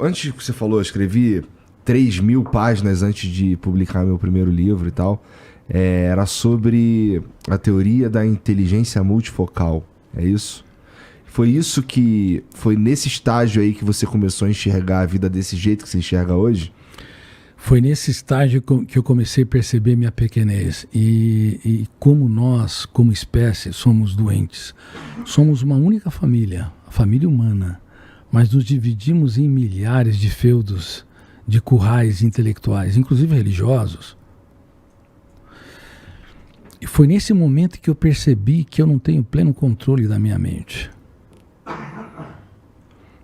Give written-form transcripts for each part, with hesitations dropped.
Antes que você falou, eu escrevi 3.000 páginas antes de publicar meu primeiro livro e tal. Era sobre a teoria da inteligência multifocal. É isso? Foi nesse estágio aí que você começou a enxergar a vida desse jeito que você enxerga hoje? Foi nesse estágio que eu comecei a perceber minha pequenez e como nós, como espécie, somos doentes. Somos uma única família, a família humana, mas nos dividimos em milhares de feudos, de currais intelectuais, inclusive religiosos. E foi nesse momento que eu percebi que eu não tenho pleno controle da minha mente.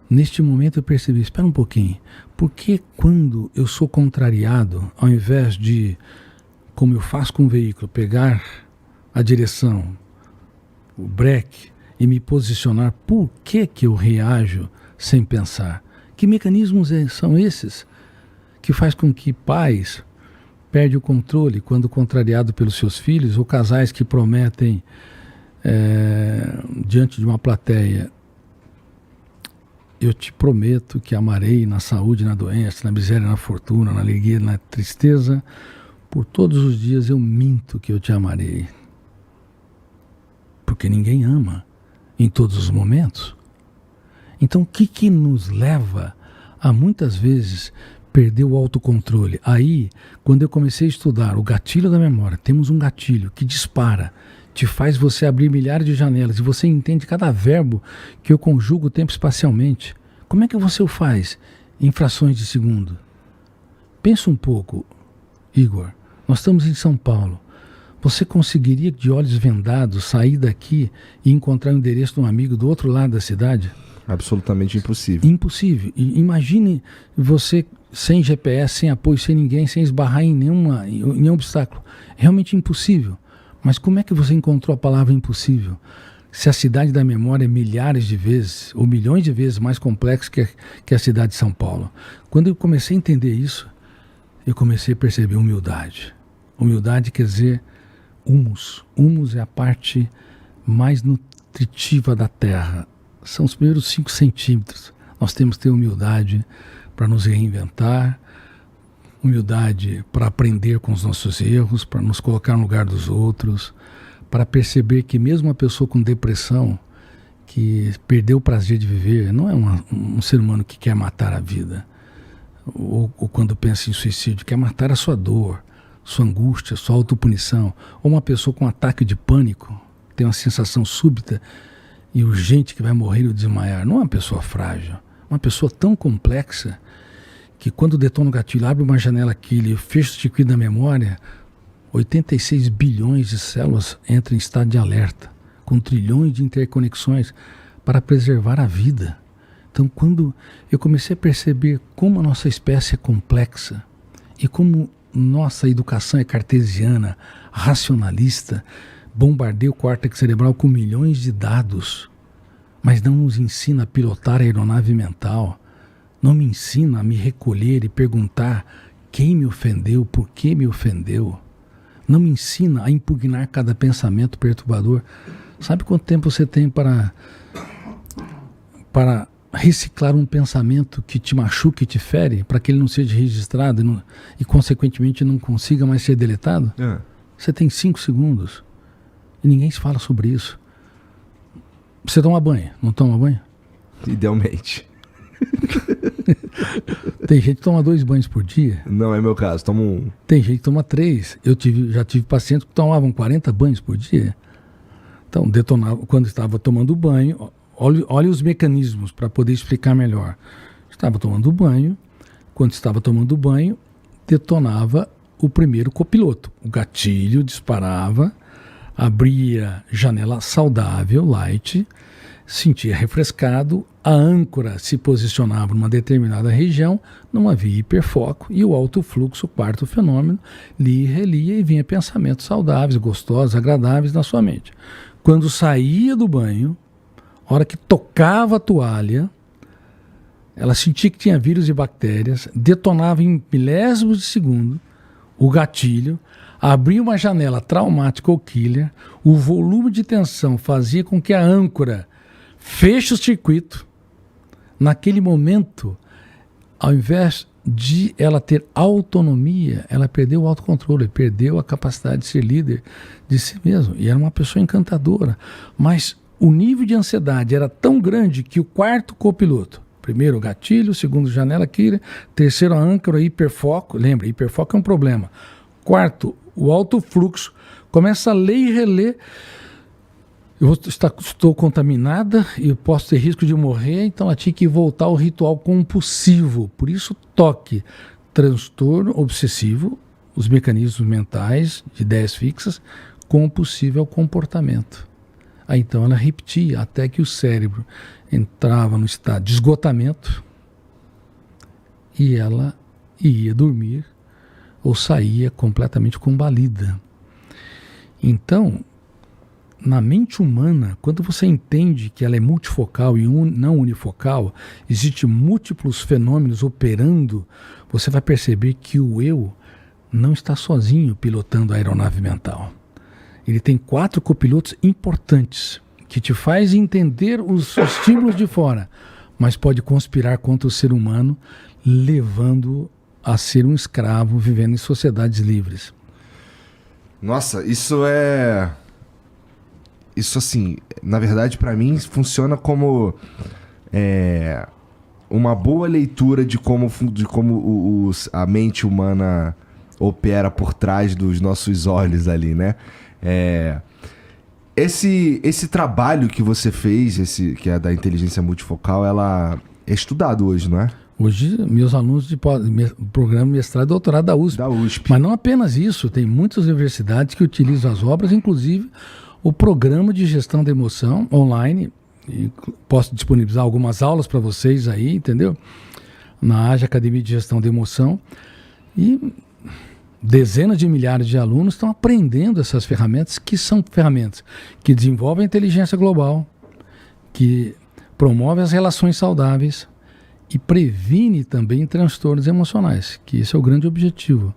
Neste momento eu percebi, espera um pouquinho, por que quando eu sou contrariado, ao invés de, como eu faço com o veículo, pegar a direção, o breque e me posicionar, por que eu reajo sem pensar? Que mecanismos são esses que faz com que pais perdem o controle quando contrariado pelos seus filhos, ou casais que prometem diante de uma plateia: eu te prometo que amarei na saúde, na doença, na miséria, na fortuna, na alegria, na tristeza. Por todos os dias eu minto que eu te amarei. Porque ninguém ama em todos os momentos. Então o que nos leva a muitas vezes perder o autocontrole? Aí, quando eu comecei a estudar o gatilho da memória, temos um gatilho que dispara, te faz você abrir milhares de janelas e você entende cada verbo que eu conjugo tempo espacialmente. Como é que você o faz em frações de segundo? Pensa um pouco, Igor. Nós estamos em São Paulo. Você conseguiria, de olhos vendados, sair daqui e encontrar o endereço de um amigo do outro lado da cidade? Absolutamente impossível. Impossível. Imagine você sem GPS, sem apoio, sem ninguém, sem esbarrar em nenhum obstáculo. Realmente impossível. Mas como é que você encontrou a palavra impossível? Se a cidade da memória é milhares de vezes, ou milhões de vezes mais complexa que a cidade de São Paulo. Quando eu comecei a entender isso, eu comecei a perceber humildade. Humildade quer dizer humus. Humus é a parte mais nutritiva da terra. São os primeiros 5 centímetros. Nós temos que ter humildade para nos reinventar, humildade para aprender com os nossos erros, para nos colocar no lugar dos outros, para perceber que mesmo uma pessoa com depressão, que perdeu o prazer de viver, não é um ser humano que quer matar a vida, ou quando pensa em suicídio, quer matar a sua dor, sua angústia, sua autopunição, ou uma pessoa com ataque de pânico, tem uma sensação súbita e urgente que vai morrer ou desmaiar, não é uma pessoa frágil, uma pessoa tão complexa que quando detona o gatilho, abre uma janela aqui, ele fecha o circuito da memória, 86 bilhões de células entram em estado de alerta, com trilhões de interconexões para preservar a vida. Então, quando eu comecei a perceber como a nossa espécie é complexa e como nossa educação é cartesiana, racionalista, bombardeia o córtex cerebral com milhões de dados, mas não nos ensina a pilotar a aeronave mental, não me ensina a me recolher e perguntar quem me ofendeu, por que me ofendeu. Não me ensina a impugnar cada pensamento perturbador. Sabe quanto tempo você tem para reciclar um pensamento que te machuca e te fere, para que ele não seja registrado e consequentemente não consiga mais ser deletado? Você tem 5 segundos e ninguém se fala sobre isso. Você toma banho, não toma banho? Idealmente. Tem gente que toma 2 banhos por dia. Não é meu caso, tomo 1. Tem gente que toma 3. Já tive pacientes que tomavam 40 banhos por dia. Então, detonava quando estava tomando banho. Olha os mecanismos para poder explicar melhor. Estava tomando banho. Quando estava tomando banho, detonava o primeiro copiloto. O gatilho disparava, abria janela saudável, light, sentia refrescado, a âncora se posicionava numa determinada região, não havia hiperfoco e o alto fluxo, o quarto fenômeno, lia e relia e vinha pensamentos saudáveis, gostosos, agradáveis na sua mente. Quando saía do banho, a hora que tocava a toalha, ela sentia que tinha vírus e bactérias, detonava em milésimos de segundo o gatilho, abria uma janela traumática ou killer, o volume de tensão fazia com que a âncora feche o circuito. Naquele momento, ao invés de ela ter autonomia, ela perdeu o autocontrole, perdeu a capacidade de ser líder de si mesmo. E era uma pessoa encantadora. Mas o nível de ansiedade era tão grande que o quarto copiloto, primeiro o gatilho, segundo janela Kira, terceiro a âncora, hiperfoco. Lembra, hiperfoco é um problema. Quarto, o alto fluxo, começa a ler e reler. Estou contaminada e posso ter risco de morrer, então ela tinha que voltar ao ritual compulsivo. Por isso, toque, transtorno obsessivo, os mecanismos mentais de ideias fixas, compulsivo é o comportamento. Aí então ela repetia até que o cérebro entrava no estado de esgotamento e ela ia dormir ou saía completamente combalida. Então, na mente humana, quando você entende que ela é multifocal e não unifocal, existem múltiplos fenômenos operando, você vai perceber que o eu não está sozinho pilotando a aeronave mental. Ele tem 4 copilotos importantes que te faz entender os estímulos de fora, mas pode conspirar contra o ser humano, levando a ser um escravo vivendo em sociedades livres. Nossa, isso assim, na verdade, para mim, funciona como uma boa leitura de como a mente humana opera por trás dos nossos olhos ali, né? Esse trabalho que você fez, que é da inteligência multifocal, ela é estudado hoje, não é? Hoje, meus alunos de programa mestrado e doutorado da USP. Da USP. Mas não apenas isso, tem muitas universidades que utilizam as obras, inclusive o programa de gestão da emoção online. E posso disponibilizar algumas aulas para vocês aí, entendeu? Na AGE Academia de Gestão da Emoção. E dezenas de milhares de alunos estão aprendendo essas ferramentas, que são ferramentas que desenvolvem a inteligência global, que promovem as relações saudáveis e previne também transtornos emocionais, que esse é o grande objetivo.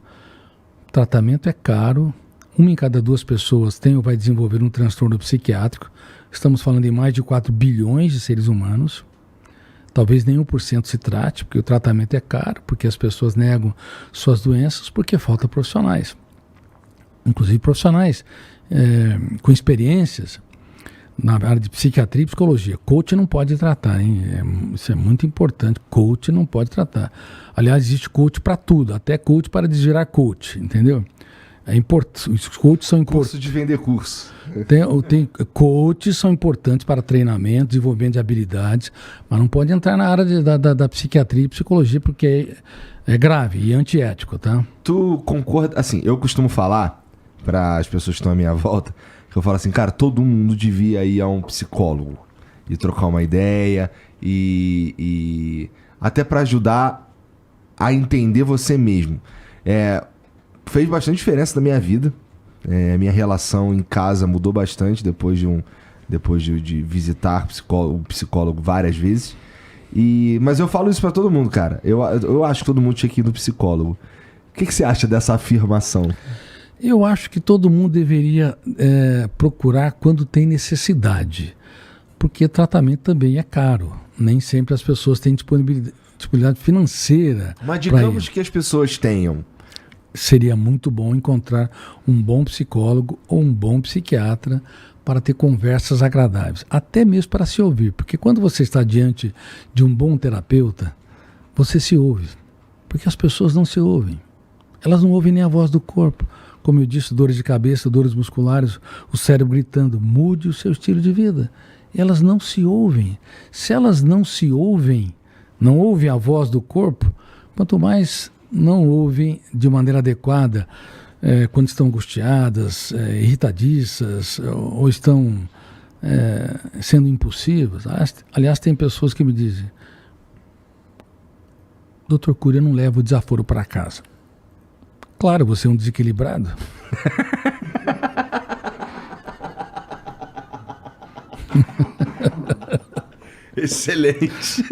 O tratamento é caro, 1 em cada 2 pessoas tem ou vai desenvolver um transtorno psiquiátrico. Estamos falando em mais de 4 bilhões de seres humanos. Talvez nem 1% se trate, porque o tratamento é caro, porque as pessoas negam suas doenças, porque falta profissionais. Inclusive profissionais com experiências na área de psiquiatria e psicologia. Coach não pode tratar, hein? Isso é muito importante. Coach não pode tratar. Aliás, existe coach para tudo, até coach para desvirar coach, entendeu? Os coaches são importantes. Curso de vender curso. Coaches são importantes para treinamento, desenvolvimento de habilidades, mas não pode entrar na área da psiquiatria e psicologia, porque é grave e antiético, tá? Tu concorda? Assim, eu costumo falar para as pessoas que estão à minha volta, que eu falo assim, cara, todo mundo devia ir a um psicólogo e trocar uma ideia e até para ajudar a entender você mesmo. Fez bastante diferença na minha vida. Minha relação em casa mudou bastante depois de visitar o psicólogo várias vezes. Mas eu falo isso pra todo mundo, cara. Eu acho que todo mundo tinha que ir no psicólogo. O que você acha dessa afirmação? Eu acho que todo mundo deveria procurar quando tem necessidade. Porque tratamento também é caro. Nem sempre as pessoas têm disponibilidade financeira. Mas digamos que as pessoas tenham. Seria muito bom encontrar um bom psicólogo ou um bom psiquiatra para ter conversas agradáveis, até mesmo para se ouvir, porque quando você está diante de um bom terapeuta, você se ouve, porque as pessoas não se ouvem, elas não ouvem nem a voz do corpo, como eu disse, dores de cabeça, dores musculares, o cérebro gritando, mude o seu estilo de vida, elas não se ouvem, se elas não se ouvem, não ouvem a voz do corpo, quanto mais não ouvem de maneira adequada quando estão angustiadas, irritadiças ou estão sendo impulsivas. Aliás, tem pessoas que me dizem, Dr. Cury, eu não levo o desaforo para casa. Claro, você é um desequilibrado. Excelente.